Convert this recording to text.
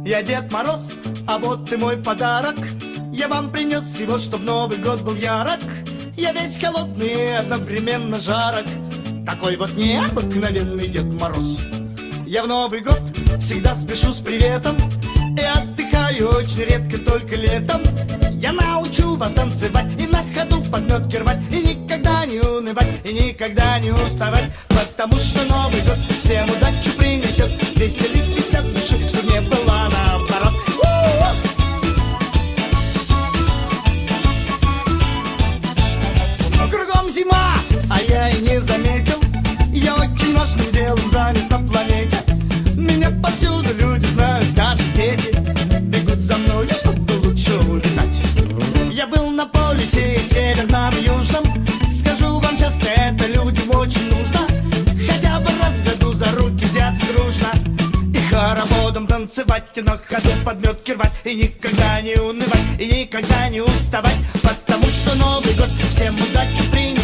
Я Дед Мороз, а вот и мой подарок. Я вам принес его, чтоб Новый год был ярок. Я весь холодный и одновременно жарок. Такой вот необыкновенный Дед Мороз. Я в Новый год всегда спешу с приветом и отдыхаю очень редко, только летом. Я научу вас танцевать и на ходу подметки рвать, и никогда не унывать, и никогда не уставать. Потому что Новый год всем удачу принесет. Веселитесь от души, чтоб не было наоборот. Кругом зима, а я и не заметил. Я очень важным делом занят на планете. Меня повсюду люди знают, даже дети бегут за мной, чтобы лучше улетать. Я был на полюсе и северном, и южном. Скажу вам честно, это людям очень нужно. Хотя бы раз в году за руки взяться дружно и хороводом танцевать, и на ходу подметки рвать, и никогда не унывать, и никогда не уставать. Потому что Новый год всем удачу принесет.